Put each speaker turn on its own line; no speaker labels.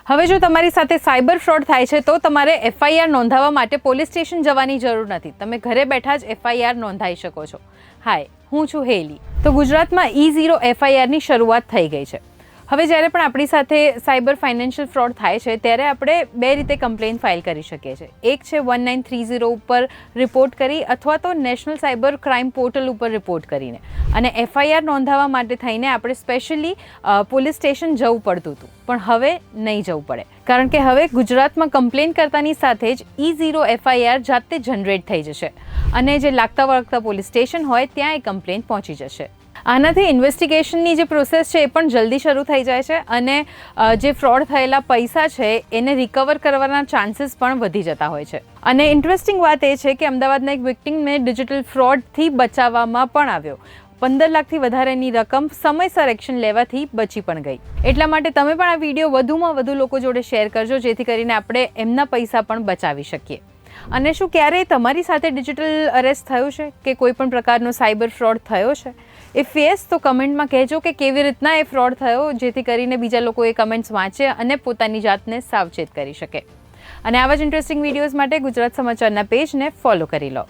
હવે જો તમારી સાથે સાયબર ફ્રોડ થાય છે તો તમારે એફઆઈઆર નોંધાવવા માટે પોલીસ સ્ટેશન જવાની જરૂર નથી. તમે ઘરે બેઠા જ એફઆઈઆર નોંધાવી શકો છો. હાય, હું છું હેલી. તો ગુજરાતમાં E0 એફઆઈઆરની શરૂઆત થઈ ગઈ છે. હવે જ્યારે પણ આપણી સાથે સાયબર ફાઇનાન્શિયલ ફ્રોડ થાય છે ત્યારે આપણે બે રીતે કમ્પ્લેન ફાઇલ કરી શકીએ છીએ. એક છે 1930 ઉપર રિપોર્ટ કરી અથવા તો નેશનલ સાયબર ક્રાઇમ પોર્ટલ ઉપર રિપોર્ટ કરીને. અને એફઆઈઆર નોંધાવવા માટે થઈને આપણે સ્પેશિયલી પોલીસ સ્ટેશન જવું પડતું હતું, પણ હવે નહીં જવું પડે, કારણ કે હવે ગુજરાતમાં કમ્પ્લેન કરતાની સાથે જ E0 એફઆઈઆર જાતે જનરેટ થઈ જશે અને જે લાગતા વળગતા પોલીસ સ્ટેશન હોય ત્યાં એ કમ્પ્લેન પહોંચી જશે. આનાથી ઇન્વેસ્ટિગેશનની જે પ્રોસેસ છે એ પણ જલ્દી શરૂ થઈ જાય છે અને જે ફ્રોડ થયેલા પૈસા છે એને રિકવર કરવાના ચાન્સીસ પણ વધી જતા હોય છે. અને ઇન્ટરેસ્ટિંગ વાત એ છે કે અમદાવાદના એક વિક્ટિમને ડિજિટલ ફ્રોડથી બચાવવામાં પણ આવ્યો. 15 લાખથી વધારેની રકમ સમયસર એક્શન લેવાથી બચી પણ ગઈ. એટલા માટે તમે પણ આ વિડીયો વધુમાં વધુ લોકો જોડે શેર કરજો, જેથી કરીને આપણે એમના પૈસા પણ બચાવી શકીએ. અને શું ક્યારેય તમારી સાથે ડિજિટલ અરેસ્ટ થયું છે કે કોઈ પણ પ્રકારનો સાયબર ફ્રોડ થયો છે? ઇફ યસ તો કમેન્ટમાં કહેજો કે કેવી રીતના એ ફ્રોડ થયો, જેથી કરીને બીજા લોકો એ કમેન્ટ્સ વાંચે અને પોતાની જાતને સાવચેત કરી શકે. અને આવા જ ઇન્ટરેસ્ટિંગ વિડીયોઝ માટે ગુજરાત સમાચારના પેજને ફોલો કરી લો.